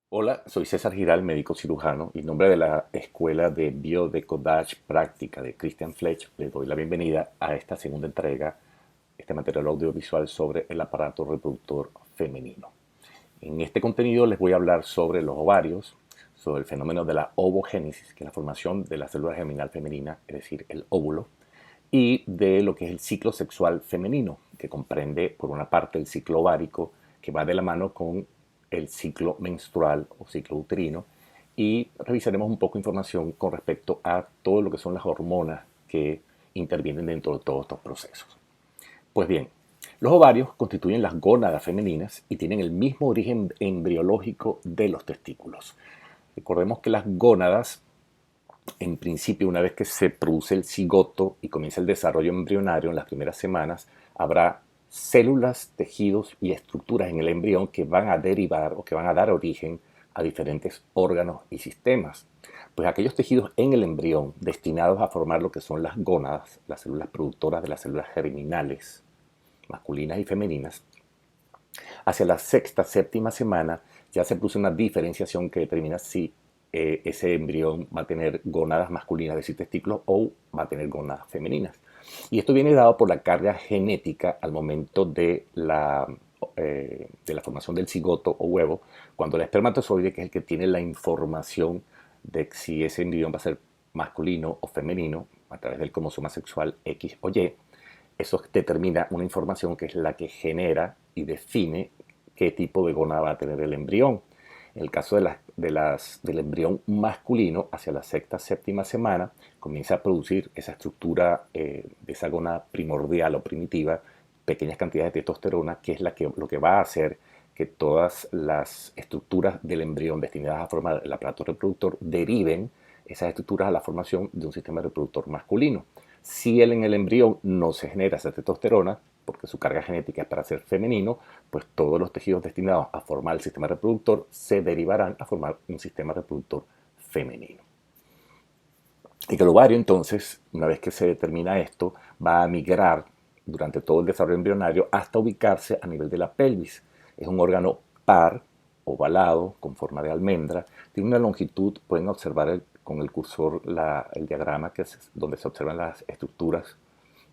Hola, soy César Giral, médico cirujano, y en nombre de la Escuela de Biodecodage Práctica de Christian Fletch, les doy la bienvenida a esta segunda entrega, este material audiovisual sobre el aparato reproductor femenino. En este contenido les voy a hablar sobre los ovarios, sobre el fenómeno de la ovogénesis, que es la formación de la célula germinal femenina, es decir, el óvulo, y de lo que es el ciclo sexual femenino, que comprende por una parte el ciclo ovárico, que va de la mano con el ciclo menstrual o ciclo uterino, y revisaremos un poco de información con respecto a todo lo que son las hormonas que intervienen dentro de todos estos procesos. Pues bien, los ovarios constituyen las gónadas femeninas y tienen el mismo origen embriológico de los testículos. Recordemos que las gónadas, en principio, una vez que se produce el cigoto y comienza el desarrollo embrionario en las primeras semanas, habrá células, tejidos y estructuras en el embrión que van a derivar o que van a dar origen a diferentes órganos y sistemas. Pues aquellos tejidos en el embrión destinados a formar lo que son las gónadas, las células productoras de las células germinales, masculinas y femeninas, hacia la sexta, séptima semana ya se produce una diferenciación que determina si ese embrión va a tener gónadas masculinas, es decir, testículos, o va a tener gónadas femeninas. Y esto viene dado por la carga genética al momento de la formación del cigoto o huevo, cuando el espermatozoide, que es el que tiene la información de si ese embrión va a ser masculino o femenino, a través del cromosoma sexual X o Y, eso determina una información que es la que genera y define qué tipo de gónada va a tener el embrión. En el caso del embrión masculino, hacia la sexta, séptima semana, comienza a producir esa estructura de esa gónada primordial o primitiva, pequeñas cantidades de testosterona, que es lo que va a hacer que todas las estructuras del embrión destinadas a formar el aparato reproductor deriven esas estructuras a la formación de un sistema reproductor masculino. Si en el embrión no se genera esa testosterona, porque su carga genética es para ser femenino, pues todos los tejidos destinados a formar el sistema reproductor se derivarán a formar un sistema reproductor femenino. Y que el ovario, entonces, una vez que se determina esto, va a migrar durante todo el desarrollo embrionario hasta ubicarse a nivel de la pelvis. Es un órgano par, ovalado, con forma de almendra. Tiene una longitud, pueden observar con el cursor el diagrama donde se observan las estructuras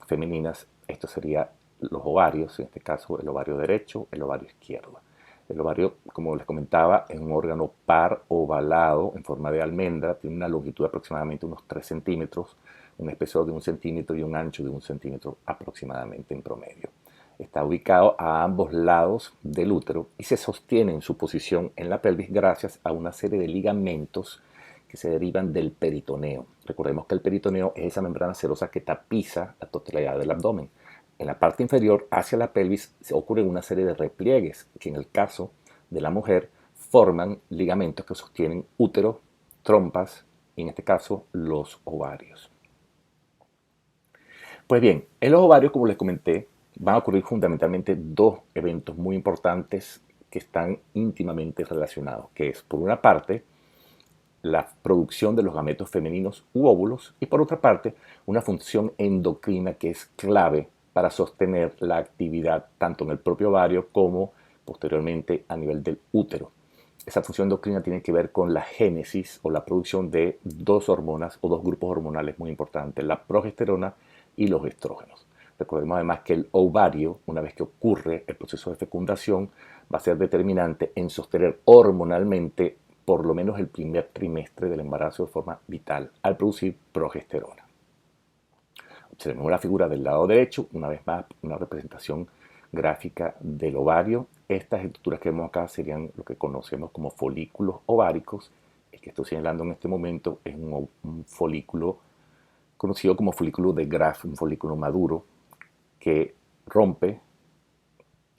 femeninas. Esto sería los ovarios, en este caso el ovario derecho, el ovario izquierdo. El ovario, como les comentaba, es un órgano par ovalado en forma de almendra, tiene una longitud de aproximadamente unos 3 centímetros, un espesor de 1 centímetro y un ancho de 1 centímetro aproximadamente en promedio. Está ubicado a ambos lados del útero y se sostiene en su posición en la pelvis gracias a una serie de ligamentos que se derivan del peritoneo. Recordemos que el peritoneo es esa membrana serosa que tapiza la totalidad del abdomen. En la parte inferior, hacia la pelvis, se ocurren una serie de repliegues que en el caso de la mujer forman ligamentos que sostienen útero, trompas y en este caso los ovarios. Pues bien, en los ovarios, como les comenté, van a ocurrir fundamentalmente dos eventos muy importantes que están íntimamente relacionados, que es por una parte la producción de los gametos femeninos u óvulos y por otra parte una función endocrina que es clave para sostener la actividad tanto en el propio ovario como posteriormente a nivel del útero. Esa función endocrina tiene que ver con la génesis o la producción de dos hormonas o dos grupos hormonales muy importantes, la progesterona y los estrógenos. Recordemos además que el ovario, una vez que ocurre el proceso de fecundación, va a ser determinante en sostener hormonalmente por lo menos el primer trimestre del embarazo de forma vital al producir progesterona. Observemos la figura del lado derecho, una vez más una representación gráfica del ovario. Estas estructuras que vemos acá serían lo que conocemos como folículos ováricos. El que estoy señalando en este momento es un folículo conocido como folículo de Graf, un folículo maduro que rompe,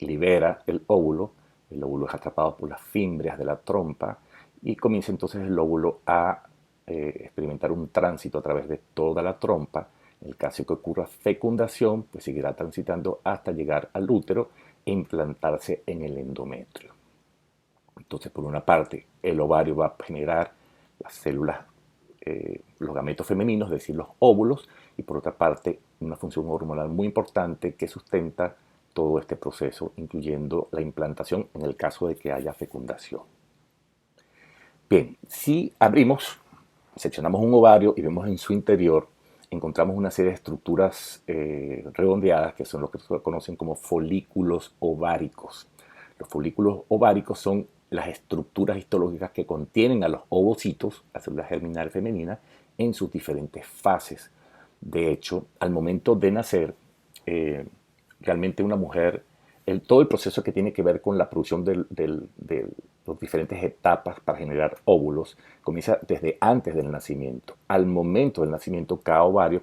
libera el óvulo es atrapado por las fimbrias de la trompa y comienza entonces el óvulo a experimentar un tránsito a través de toda la trompa. En el caso que ocurra fecundación, pues seguirá transitando hasta llegar al útero e implantarse en el endometrio. Entonces, por una parte, el ovario va a generar las células, los gametos femeninos, es decir, los óvulos, y por otra parte, una función hormonal muy importante que sustenta todo este proceso, incluyendo la implantación en el caso de que haya fecundación. Bien, si abrimos, seccionamos un ovario y vemos en su interior, encontramos una serie de estructuras redondeadas que son lo que se conocen como folículos ováricos. Los folículos ováricos son las estructuras histológicas que contienen a los ovocitos, las células germinales femeninas, en sus diferentes fases. De hecho, al momento de nacer, eh, realmente una mujer, todo el proceso que tiene que ver con la producción de las diferentes etapas para generar óvulos comienza desde antes del nacimiento. Al momento del nacimiento, cada ovario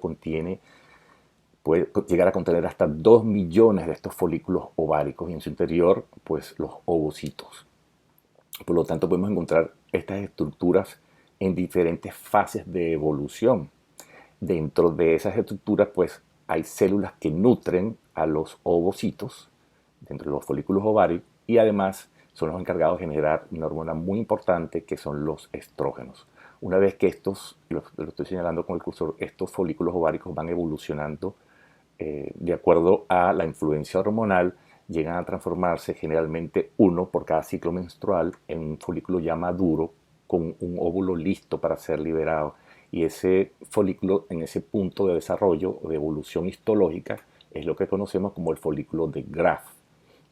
puede llegar a contener hasta 2 millones de estos folículos ováricos y en su interior, pues los ovocitos. Por lo tanto, podemos encontrar estas estructuras en diferentes fases de evolución. Dentro de esas estructuras, pues hay células que nutren a los ovocitos dentro de los folículos ováricos y además son los encargados de generar una hormona muy importante que son los estrógenos. Una vez que estos, lo estoy señalando con el cursor, estos folículos ováricos van evolucionando de acuerdo a la influencia hormonal, llegan a transformarse generalmente uno por cada ciclo menstrual en un folículo ya maduro con un óvulo listo para ser liberado. Y ese folículo en ese punto de desarrollo o de evolución histológica es lo que conocemos como el folículo de Graf.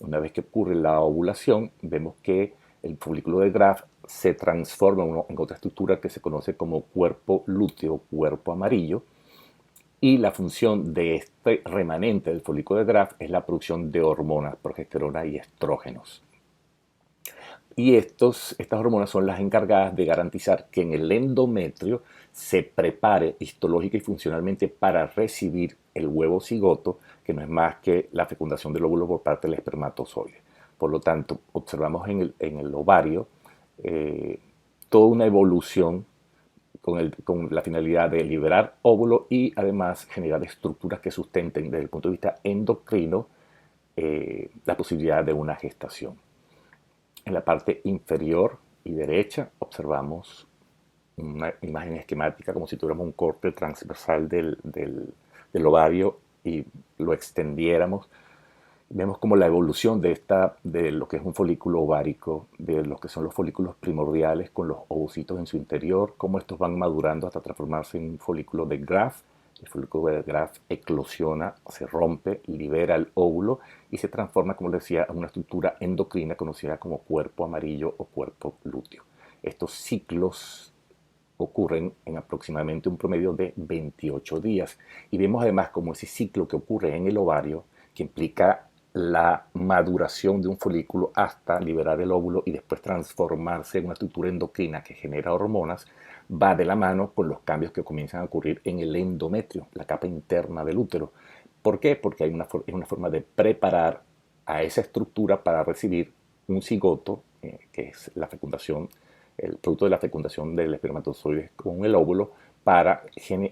Una vez que ocurre la ovulación, vemos que el folículo de Graf se transforma en otra estructura que se conoce como cuerpo lúteo, cuerpo amarillo, y la función de este remanente del folículo de Graf es la producción de hormonas, progesterona y estrógenos. Y estas hormonas son las encargadas de garantizar que en el endometrio se prepare histológica y funcionalmente para recibir el huevo cigoto, que no es más que la fecundación del óvulo por parte del espermatozoide. Por lo tanto, observamos en el ovario toda una evolución con la finalidad de liberar óvulo y además generar estructuras que sustenten desde el punto de vista endocrino la posibilidad de una gestación. En la parte inferior y derecha observamos una imagen esquemática como si tuviéramos un corte transversal del ovario y lo extendiéramos. Vemos como la evolución de lo que es un folículo ovárico, de lo que son los folículos primordiales con los ovocitos en su interior, cómo estos van madurando hasta transformarse en un folículo de Graf. El folículo de Graf eclosiona, se rompe, libera el óvulo y se transforma, como les decía, en una estructura endocrina conocida como cuerpo amarillo o cuerpo lúteo. Estos ciclos ocurren en aproximadamente un promedio de 28 días. Y vemos además como ese ciclo que ocurre en el ovario, que implica la maduración de un folículo hasta liberar el óvulo y después transformarse en una estructura endocrina que genera hormonas, va de la mano con los cambios que comienzan a ocurrir en el endometrio, la capa interna del útero. ¿Por qué? Porque es una forma de preparar a esa estructura para recibir un cigoto, que es la fecundación, el producto de la fecundación del espermatozoide con el óvulo, para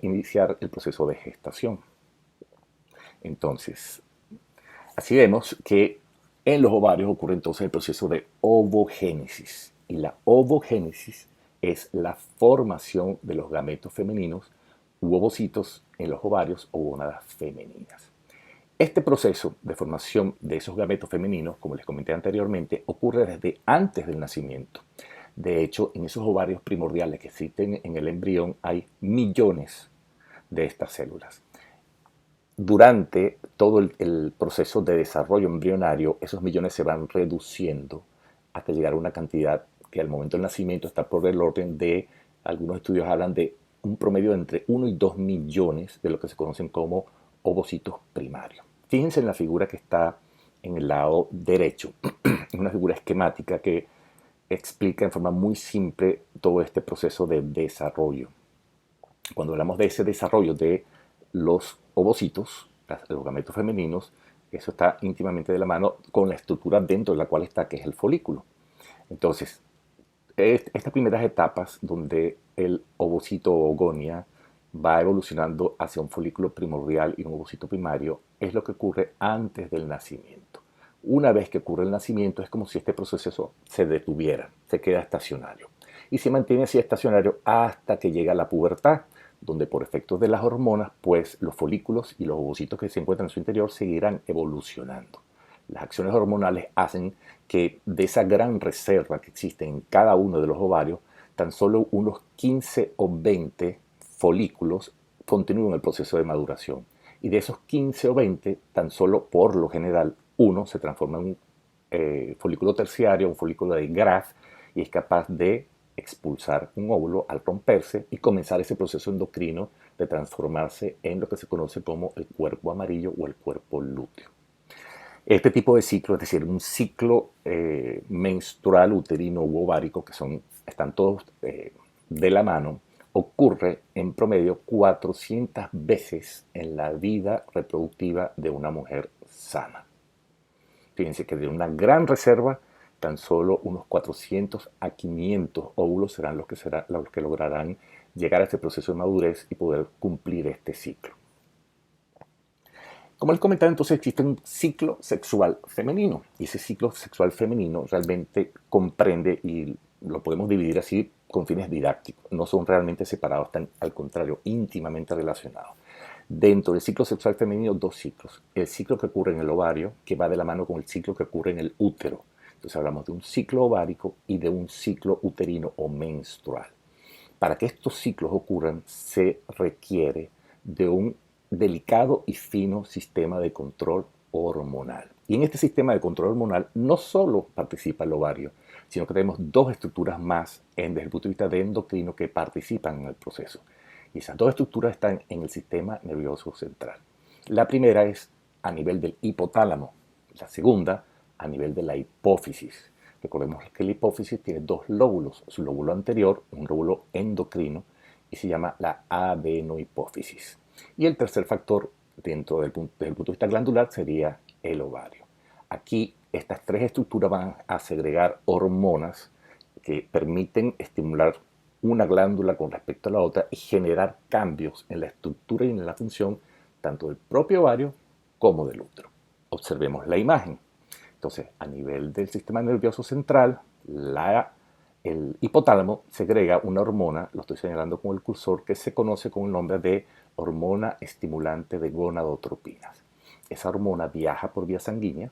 iniciar el proceso de gestación. Entonces, así vemos que en los ovarios ocurre entonces el proceso de ovogénesis. Y la ovogénesis es la formación de los gametos femeninos u ovocitos en los ovarios o gónadas femeninas. Este proceso de formación de esos gametos femeninos, como les comenté anteriormente, ocurre desde antes del nacimiento. De hecho, en esos ovarios primordiales que existen en el embrión hay millones de estas células. Durante todo el proceso de desarrollo embrionario, esos millones se van reduciendo hasta llegar a una cantidad que al momento del nacimiento está por el orden de, algunos estudios hablan de un promedio de entre 1 y 2 millones de lo que se conocen como ovocitos primarios. Fíjense en la figura que está en el lado derecho. Es una figura esquemática que explica en forma muy simple todo este proceso de desarrollo. Cuando hablamos de ese desarrollo de los ovocitos, los gametos femeninos, eso está íntimamente de la mano con la estructura dentro de la cual está, que es el folículo. Entonces, estas primeras etapas donde el ovocito o ogonia va evolucionando hacia un folículo primordial y un ovocito primario es lo que ocurre antes del nacimiento. Una vez que ocurre el nacimiento es como si este proceso se detuviera, se queda estacionario y se mantiene así estacionario hasta que llega la pubertad, donde por efectos de las hormonas, pues los folículos y los ovocitos que se encuentran en su interior seguirán evolucionando. Las acciones hormonales hacen que de esa gran reserva que existe en cada uno de los ovarios tan solo unos 15 o 20 folículos continúan el proceso de maduración. Y de esos 15 o 20, tan solo por lo general, uno se transforma en un folículo terciario, un folículo de Graf, y es capaz de expulsar un óvulo al romperse y comenzar ese proceso endocrino de transformarse en lo que se conoce como el cuerpo amarillo o el cuerpo lúteo. Este tipo de ciclo, es decir, un ciclo menstrual, uterino u ovárico, que están todos de la mano, ocurre en promedio 400 veces en la vida reproductiva de una mujer sana. Fíjense que de una gran reserva, tan solo unos 400 a 500 óvulos serán los que lograrán llegar a este proceso de madurez y poder cumplir este ciclo. Como les comentaba, entonces existe un ciclo sexual femenino, y ese ciclo sexual femenino realmente comprende, y lo podemos dividir así con fines didácticos, no son realmente separados, están al contrario, íntimamente relacionados. Dentro del ciclo sexual femenino, dos ciclos. El ciclo que ocurre en el ovario, que va de la mano con el ciclo que ocurre en el útero. Entonces hablamos de un ciclo ovárico y de un ciclo uterino o menstrual. Para que estos ciclos ocurran, se requiere de un delicado y fino sistema de control hormonal. Y en este sistema de control hormonal no solo participa el ovario, sino que tenemos dos estructuras más desde el punto de vista de endocrino que participan en el proceso. Y esas dos estructuras están en el sistema nervioso central. La primera es a nivel del hipotálamo, la segunda a nivel de la hipófisis. Recordemos que la hipófisis tiene dos lóbulos, su lóbulo anterior, un lóbulo endocrino, y se llama la adenohipófisis. Y el tercer factor desde el punto de vista glandular sería el ovario. Aquí estas tres estructuras van a segregar hormonas que permiten estimular una glándula con respecto a la otra y generar cambios en la estructura y en la función tanto del propio ovario como del útero. Observemos la imagen. Entonces, a nivel del sistema nervioso central, el hipotálamo segrega una hormona, lo estoy señalando con el cursor, que se conoce con el nombre de hormona estimulante de gonadotropinas. Esa hormona viaja por vía sanguínea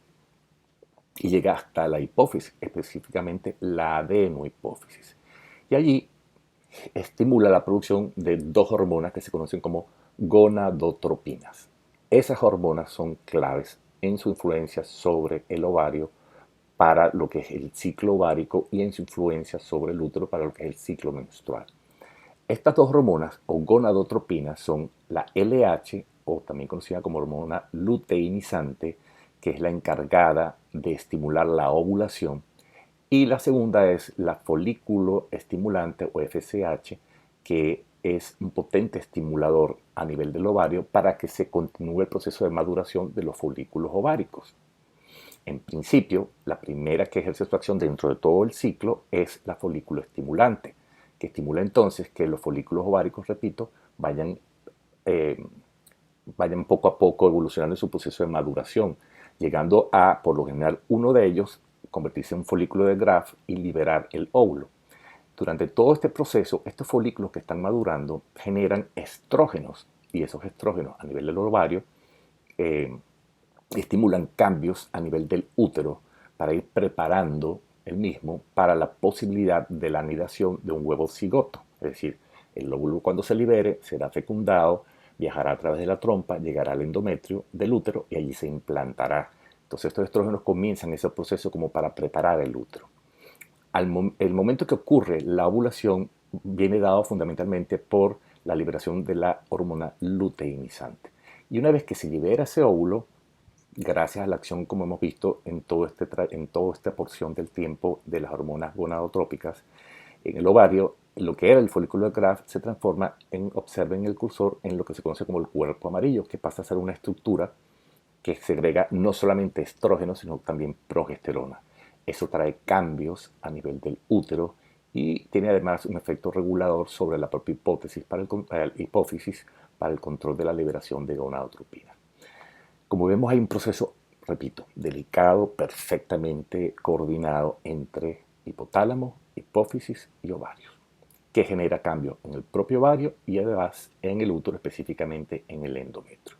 y llega hasta la hipófisis, específicamente la adenohipófisis. Y allí estimula la producción de dos hormonas que se conocen como gonadotropinas. Esas hormonas son claves en su influencia sobre el ovario para lo que es el ciclo ovárico y en su influencia sobre el útero para lo que es el ciclo menstrual. Estas dos hormonas o gonadotropinas son la LH, o también conocida como hormona luteinizante, que es la encargada de estimular la ovulación, y la segunda es la folículo estimulante o FSH, que es un potente estimulador a nivel del ovario para que se continúe el proceso de maduración de los folículos ováricos. En principio, la primera que ejerce su acción dentro de todo el ciclo es la folículo estimulante, que estimula entonces que los folículos ováricos, repito, eh, vayan poco a poco evolucionando en su proceso de maduración, llegando a, por lo general, uno de ellos convertirse en un folículo de Graf y liberar el óvulo. Durante todo este proceso, estos folículos que están madurando generan estrógenos, y esos estrógenos a nivel del ovario eh, estimulan cambios a nivel del útero para ir preparando el mismo para la posibilidad de la anidación de un huevo cigoto. Es decir, el óvulo cuando se libere será fecundado, viajará a través de la trompa, llegará al endometrio del útero y allí se implantará. Entonces estos estrógenos comienzan ese proceso como para preparar el útero. El momento que ocurre la ovulación viene dado fundamentalmente por la liberación de la hormona luteinizante. Y una vez que se libera ese óvulo, gracias a la acción, como hemos visto, en toda esta porción del tiempo de las hormonas gonadotrópicas, en el ovario, lo que era el folículo de Graf se transforma observen el cursor, en lo que se conoce como el cuerpo amarillo, que pasa a ser una estructura que segrega no solamente estrógeno, sino también progesterona. Eso trae cambios a nivel del útero y tiene además un efecto regulador sobre la propia hipófisis para el control de la liberación de gonadotropina. Como vemos, hay un proceso, repito, delicado, perfectamente coordinado entre hipotálamo, hipófisis y ovarios, que genera cambios en el propio ovario y además en el útero, específicamente en el endometrio.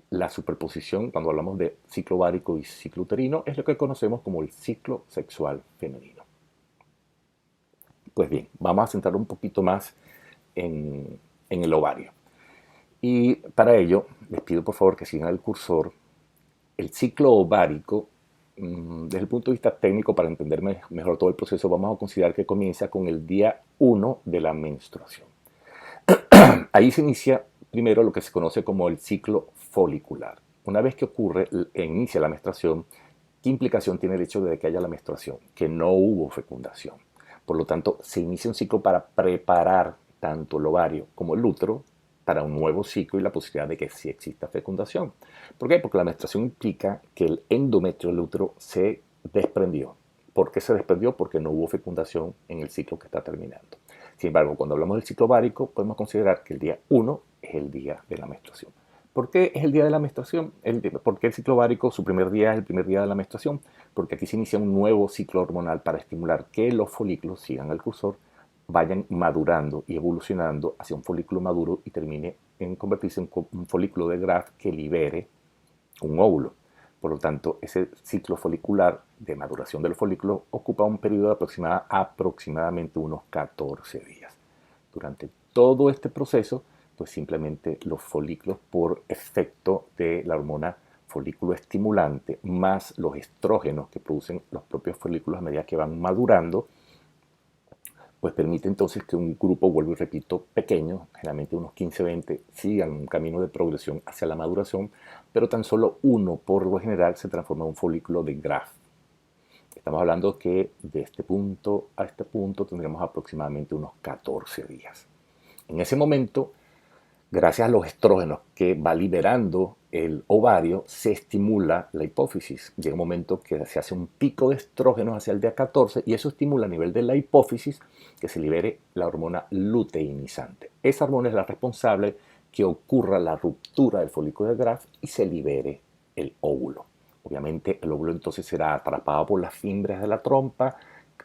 La superposición, cuando hablamos de ciclo ovárico y ciclo uterino, es lo que conocemos como el ciclo sexual femenino. Pues bien, vamos a centrar un poquito más en el ovario. Y para ello, les pido por favor que sigan el cursor. El ciclo ovárico, desde el punto de vista técnico, para entender mejor todo el proceso, vamos a considerar que comienza con el día 1 de la menstruación. Ahí se inicia primero lo que se conoce como el ciclo folicular. Una vez que ocurre e inicia la menstruación, ¿qué implicación tiene el hecho de que haya la menstruación? Que no hubo fecundación. Por lo tanto, se inicia un ciclo para preparar tanto el ovario como el útero para un nuevo ciclo y la posibilidad de que sí exista fecundación. ¿Por qué? Porque la menstruación implica que el endometrio del útero se desprendió. ¿Por qué se desprendió? Porque no hubo fecundación en el ciclo que está terminando. Sin embargo, cuando hablamos del ciclo ovárico, podemos considerar que el día 1 es el día de la menstruación. ¿Por qué es el día de la menstruación? ¿Por qué el ciclo ovárico, su primer día es el primer día de la menstruación? Porque aquí se inicia un nuevo ciclo hormonal para estimular que los folículos, sigan el cursor, vayan madurando y evolucionando hacia un folículo maduro y termine en convertirse en un folículo de Graf que libere un óvulo. Por lo tanto, ese ciclo folicular de maduración de los folículos ocupa un periodo de aproximadamente unos 14 días. Durante todo este proceso, pues simplemente los folículos, por efecto de la hormona folículo estimulante, más los estrógenos que producen los propios folículos a medida que van madurando, pues permite entonces que un grupo, vuelvo y repito, pequeño, generalmente unos 15-20, sigan un camino de progresión hacia la maduración, pero tan solo uno por lo general se transforma en un folículo de Graf. Estamos hablando que de este punto a este punto tendríamos aproximadamente unos 14 días. En ese momento, gracias a los estrógenos que va liberando el ovario, se estimula la hipófisis. Llega un momento que se hace un pico de estrógenos hacia el día 14 y eso estimula a nivel de la hipófisis que se libere la hormona luteinizante. Esa hormona es la responsable que ocurra la ruptura del folículo de Graf y se libere el óvulo. Obviamente el óvulo entonces será atrapado por las fibras de la trompa,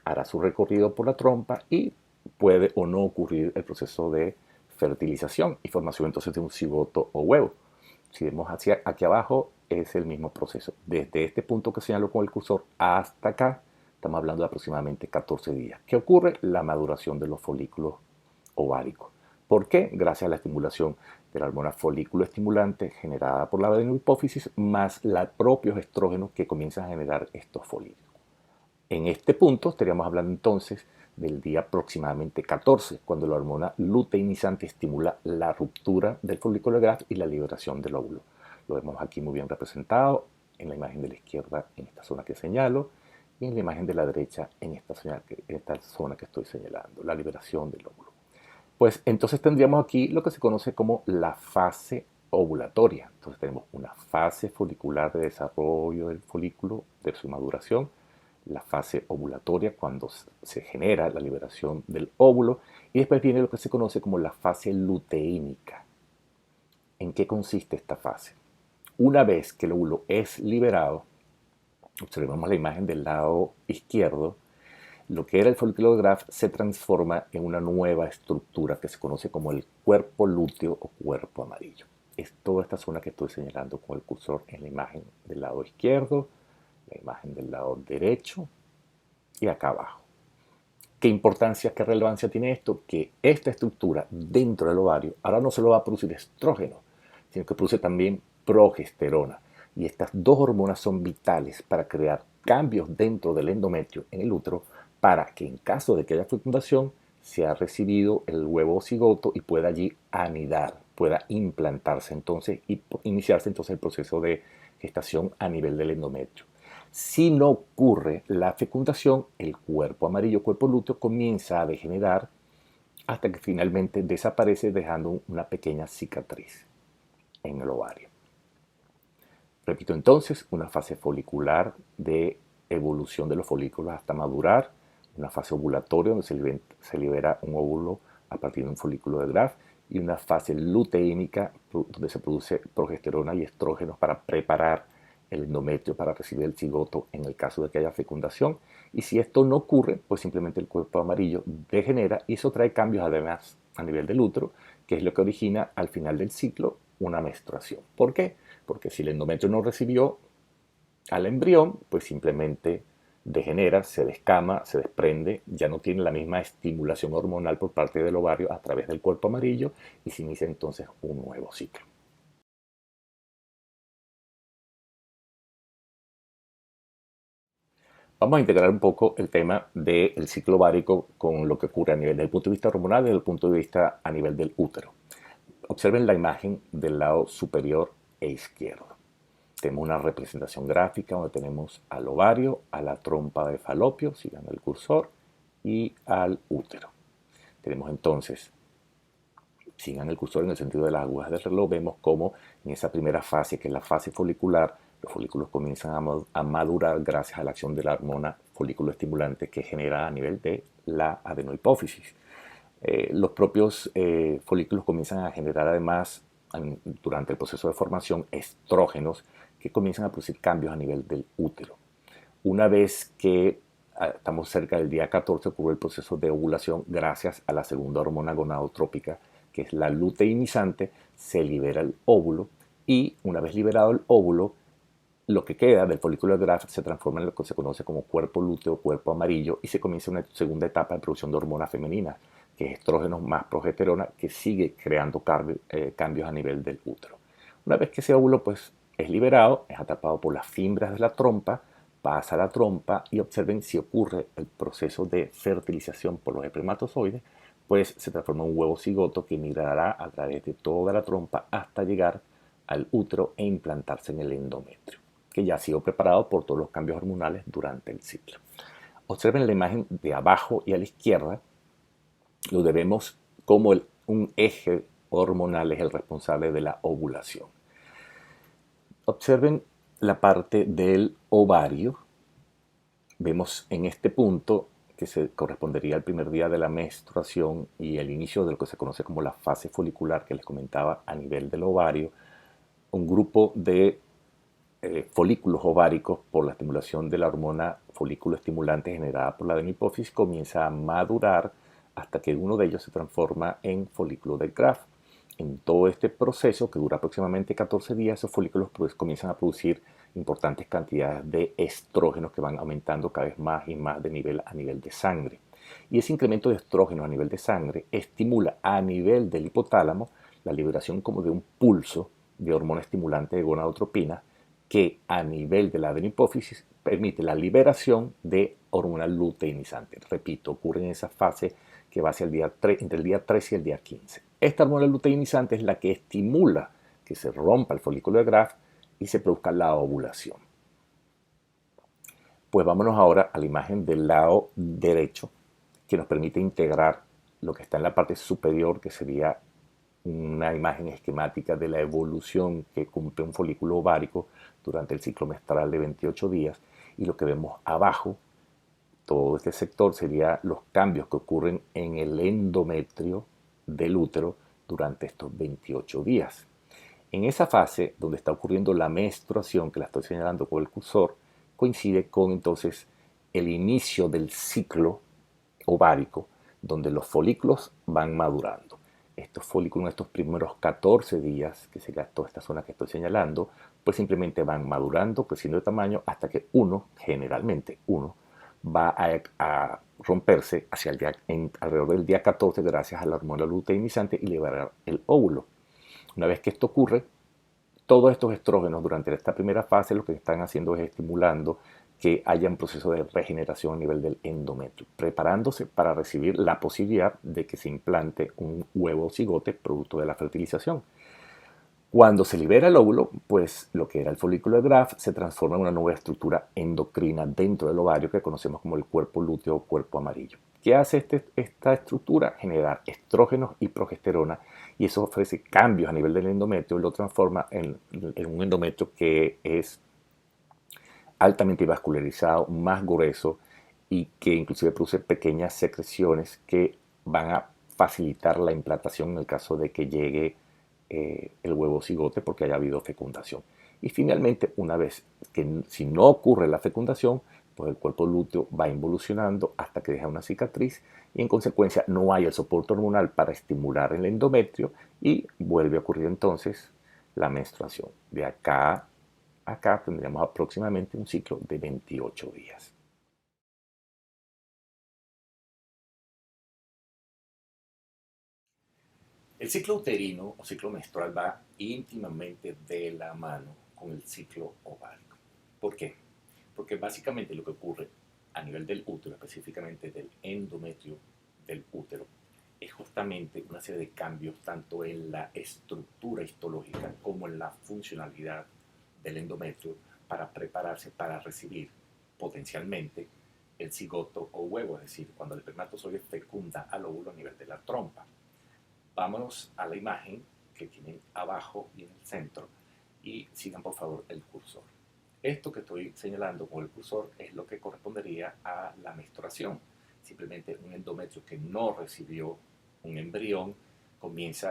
hará su recorrido por la trompa y puede o no ocurrir el proceso de fertilización y formación entonces de un cigoto o huevo. Si vemos hacia aquí abajo es el mismo proceso. Desde este punto que señalo con el cursor hasta acá, estamos hablando de aproximadamente 14 días. ¿Qué ocurre? La maduración de los folículos ováricos. ¿Por qué? Gracias a la estimulación de la hormona folículo estimulante generada por la adenohipófisis más los propios estrógenos que comienzan a generar estos folículos. En este punto estaríamos hablando entonces del día aproximadamente 14, cuando la hormona luteinizante estimula la ruptura del folículo de Graf y la liberación del óvulo. Lo vemos aquí muy bien representado en la imagen de la izquierda en esta zona que señalo y en la imagen de la derecha en esta zona que estoy señalando, la liberación del óvulo. Pues entonces tendríamos aquí lo que se conoce como la fase ovulatoria. Entonces tenemos una fase folicular de desarrollo del folículo, de su maduración, la fase ovulatoria cuando se genera la liberación del óvulo y después viene lo que se conoce como la fase luteínica. ¿En qué consiste esta fase? Una vez que el óvulo es liberado, observamos la imagen del lado izquierdo, lo que era el folículo de Graf se transforma en una nueva estructura que se conoce como el cuerpo lúteo o cuerpo amarillo. Es toda esta zona que estoy señalando con el cursor en la imagen del lado izquierdo, la imagen del lado derecho y acá abajo. ¿Qué importancia, qué relevancia tiene esto? Que esta estructura dentro del ovario ahora no solo va a producir estrógeno, sino que produce también progesterona. Y estas dos hormonas son vitales para crear cambios dentro del endometrio en el útero para que en caso de que haya fecundación sea recibido el huevo cigoto y pueda allí anidar, pueda implantarse entonces y iniciarse entonces el proceso de gestación a nivel del endometrio. Si no ocurre la fecundación, el cuerpo amarillo, cuerpo lúteo, comienza a degenerar hasta que finalmente desaparece dejando una pequeña cicatriz en el ovario. Repito entonces, una fase folicular de evolución de los folículos hasta madurar, una fase ovulatoria donde se libera un óvulo a partir de un folículo de Graf y una fase luteínica donde se produce progesterona y estrógenos para preparar el endometrio para recibir el cigoto en el caso de que haya fecundación. Y si esto no ocurre, pues simplemente el cuerpo amarillo degenera y eso trae cambios además a nivel del útero, que es lo que origina al final del ciclo una menstruación. ¿Por qué? Porque si el endometrio no recibió al embrión, pues simplemente degenera, se descama, se desprende, ya no tiene la misma estimulación hormonal por parte del ovario a través del cuerpo amarillo y se inicia entonces un nuevo ciclo. Vamos a integrar un poco el tema del ciclo ovárico con lo que ocurre a nivel del punto de vista hormonal y desde el punto de vista a nivel del útero. Observen la imagen del lado superior e izquierdo. Tenemos una representación gráfica donde tenemos al ovario, a la trompa de falopio, sigan el cursor, y al útero. Tenemos entonces, sigan el cursor en el sentido de las agujas del reloj, vemos cómo en esa primera fase, que es la fase folicular, los folículos comienzan a madurar gracias a la acción de la hormona folículo estimulante que genera a nivel de la adenohipófisis. Los propios folículos comienzan a generar además durante el proceso de formación estrógenos que comienzan a producir cambios a nivel del útero. Una vez que estamos cerca del día 14 ocurre el proceso de ovulación gracias a la segunda hormona gonadotrópica que es la luteinizante, se libera el óvulo y una vez liberado el óvulo lo que queda del folículo de Graf se transforma en lo que se conoce como cuerpo lúteo, cuerpo amarillo, y se comienza una segunda etapa de producción de hormonas femeninas, que es estrógenos más progesterona, que sigue creando cambios a nivel del útero. Una vez que ese óvulo pues, es liberado, es atrapado por las fibras de la trompa, pasa a la trompa y observen si ocurre el proceso de fertilización por los espermatozoides, pues se transforma en un huevo cigoto que migrará a través de toda la trompa hasta llegar al útero e implantarse en el endometrio, que ya ha sido preparado por todos los cambios hormonales durante el ciclo. Observen la imagen de abajo y a la izquierda, lo vemos como un eje hormonal es el responsable de la ovulación. Observen la parte del ovario. Vemos en este punto que se correspondería al primer día de la menstruación y el inicio de lo que se conoce como la fase folicular que les comentaba a nivel del ovario, un grupo de folículos ováricos por la estimulación de la hormona folículo estimulante generada por la adenohipófisis comienza a madurar hasta que uno de ellos se transforma en folículo de Graf. En todo este proceso, que dura aproximadamente 14 días, esos folículos pues, comienzan a producir importantes cantidades de estrógenos que van aumentando cada vez más y más de nivel a nivel de sangre. Y ese incremento de estrógenos a nivel de sangre estimula a nivel del hipotálamo la liberación como de un pulso de hormona estimulante de gonadotropina que a nivel de la adenohipófisis permite la liberación de hormona luteinizante. Repito, ocurre en esa fase que va hacia el día 3, entre el día 3 y el día 15. Esta hormona luteinizante es la que estimula que se rompa el folículo de Graf y se produzca la ovulación. Pues vámonos ahora a la imagen del lado derecho que nos permite integrar lo que está en la parte superior, que sería una imagen esquemática de la evolución que cumple un folículo ovárico durante el ciclo menstrual de 28 días, y lo que vemos abajo, todo este sector, sería los cambios que ocurren en el endometrio del útero durante estos 28 días. En esa fase donde está ocurriendo la menstruación, que la estoy señalando con el cursor, coincide con entonces el inicio del ciclo ovárico, donde los folículos van madurando. Estos folículos en estos primeros 14 días, que sería toda esta zona que estoy señalando, pues simplemente van madurando, creciendo de tamaño, hasta que generalmente uno, va a romperse hacia el día, alrededor del día 14 gracias a la hormona luteinizante y liberar el óvulo. Una vez que esto ocurre, todos estos estrógenos durante esta primera fase lo que están haciendo es estimulando que haya un proceso de regeneración a nivel del endometrio, preparándose para recibir la posibilidad de que se implante un huevo cigote producto de la fertilización. Cuando se libera el óvulo, pues lo que era el folículo de Graf se transforma en una nueva estructura endocrina dentro del ovario que conocemos como el cuerpo lúteo o cuerpo amarillo. ¿Qué hace esta estructura? Generar estrógenos y progesterona, y eso ofrece cambios a nivel del endometrio y lo transforma en un endometrio que es altamente vascularizado, más grueso y que inclusive produce pequeñas secreciones que van a facilitar la implantación en el caso de que llegue el huevo cigote porque haya habido fecundación. Y finalmente, una vez que si no ocurre la fecundación, pues el cuerpo lúteo va involucionando hasta que deja una cicatriz y en consecuencia no hay el soporte hormonal para estimular el endometrio y vuelve a ocurrir entonces la menstruación. De acá a acá tendríamos aproximadamente un ciclo de 28 días. El ciclo uterino o ciclo menstrual va íntimamente de la mano con el ciclo ovárico. ¿Por qué? Porque básicamente lo que ocurre a nivel del útero, específicamente del endometrio del útero, es justamente una serie de cambios tanto en la estructura histológica como en la funcionalidad del endometrio para prepararse para recibir potencialmente el cigoto o huevo, es decir, cuando el espermatozoide fecunda al óvulo a nivel de la trompa. Vámonos a la imagen que tienen abajo y en el centro y sigan por favor el cursor. Esto que estoy señalando con el cursor es lo que correspondería a la menstruación. Simplemente un endometrio que no recibió un embrión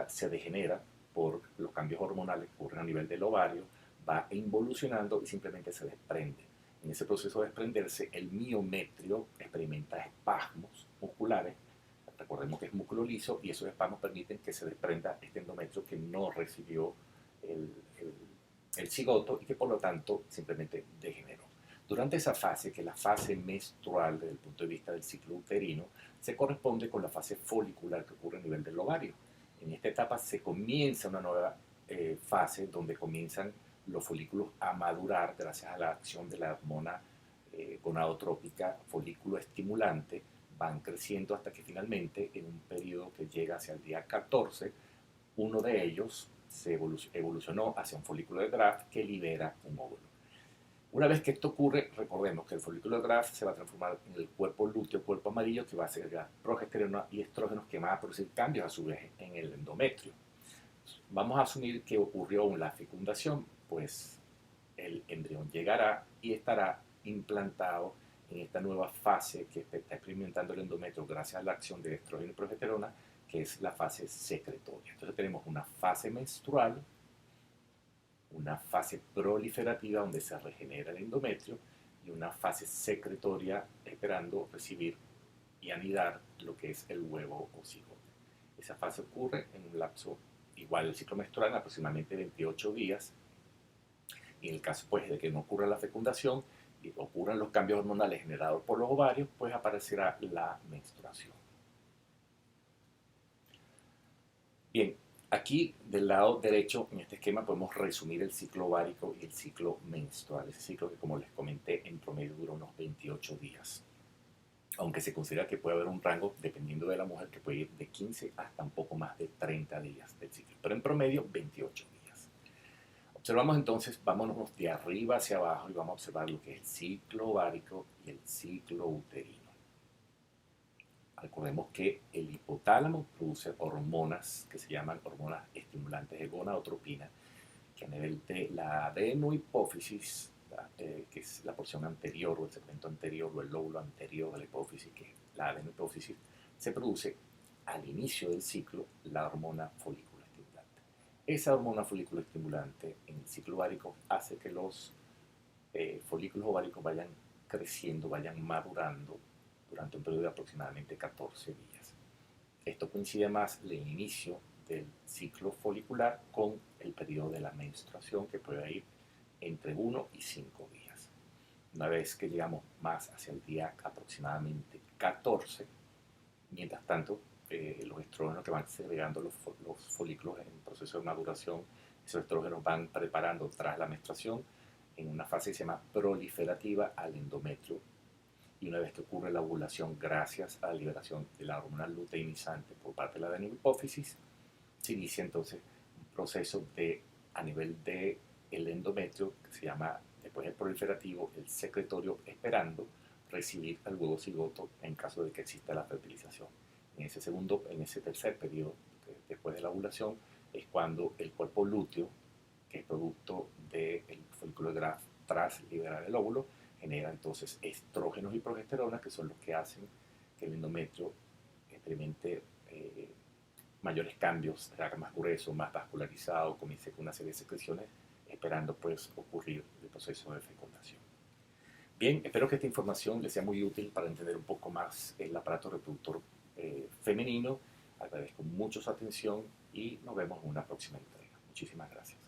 se degenera por los cambios hormonales que ocurren a nivel del ovario, va involucionando y simplemente se desprende. En ese proceso de desprenderse, el miometrio experimenta espasmos musculares. Recordemos que es músculo liso y esos espasmos permiten que se desprenda este endometrio que no recibió el, el, el cigoto y que por lo tanto simplemente degeneró. Durante esa fase, que es la fase menstrual desde el punto de vista del ciclo uterino, se corresponde con la fase folicular que ocurre a nivel del ovario. En esta etapa se comienza una nueva fase donde comienzan los folículos a madurar gracias a la acción de la hormona gonadotrópica folículo estimulante, van creciendo hasta que finalmente en un periodo que llega hacia el día 14, uno de ellos se evolucionó hacia un folículo de Graf que libera un óvulo. Una vez que esto ocurre, recordemos que el folículo de Graf se va a transformar en el cuerpo lúteo, cuerpo amarillo, que va a ser progesterona y estrógenos que van a producir cambios a su vez en el endometrio. Vamos a asumir que ocurrió la fecundación, pues el embrión llegará y estará implantado en esta nueva fase que está experimentando el endometrio gracias a la acción de estrógeno y progesterona, que es la fase secretoria. Entonces tenemos una fase menstrual, una fase proliferativa donde se regenera el endometrio y una fase secretoria esperando recibir y anidar lo que es el huevo o cigote. Esa fase ocurre en un lapso igual al ciclo menstrual, en aproximadamente 28 días. Y en el caso pues, de que no ocurra la fecundación y ocurran los cambios hormonales generados por los ovarios, pues aparecerá la menstruación. Bien, aquí del lado derecho en este esquema podemos resumir el ciclo ovárico y el ciclo menstrual. Ese ciclo que, como les comenté, en promedio dura unos 28 días. Aunque se considera que puede haber un rango, dependiendo de la mujer, que puede ir de 15 hasta un poco más de 30 días del ciclo. Pero en promedio, 28 días. Observamos entonces, vámonos de arriba hacia abajo y vamos a observar lo que es el ciclo ovárico y el ciclo uterino. Recordemos que el hipotálamo produce hormonas que se llaman hormonas estimulantes de gonadotropina, que a nivel de la adenohipófisis, que es la porción anterior o el segmento anterior o el lóbulo anterior de la hipófisis, que es la adenohipófisis, se produce al inicio del ciclo la hormona folículo estimulante. Esa hormona folículo estimulante en el ciclo ovárico hace que los folículos ováricos vayan creciendo, vayan madurando durante un periodo de aproximadamente 14 días. Esto coincide más el inicio del ciclo folicular con el periodo de la menstruación, que puede ir entre 1 y 5 días. Una vez que llegamos más hacia el día aproximadamente 14, mientras tanto, los estrógenos que van segregando los folículos en proceso de maduración, esos estrógenos van preparando tras la menstruación en una fase que se llama proliferativa al endometrio. Y una vez que ocurre la ovulación, gracias a la liberación de la hormona luteinizante por parte de la adenohipófisis, se inicia entonces un proceso a nivel del endometrio que se llama, después del proliferativo, el secretorio, esperando recibir al huevo cigoto en caso de que exista la fertilización. En ese tercer periodo, después de la ovulación, es cuando el cuerpo lúteo, que es producto del folículo de Graf tras liberar el óvulo, genera entonces estrógenos y progesterona, que son los que hacen que el endometrio experimente mayores cambios, se haga más grueso, más vascularizado, comience con una serie de secreciones, esperando pues ocurrir el proceso de fecundación. Bien, espero que esta información les sea muy útil para entender un poco más el aparato reproductor femenino. Agradezco mucho su atención y nos vemos en una próxima entrega. Muchísimas gracias.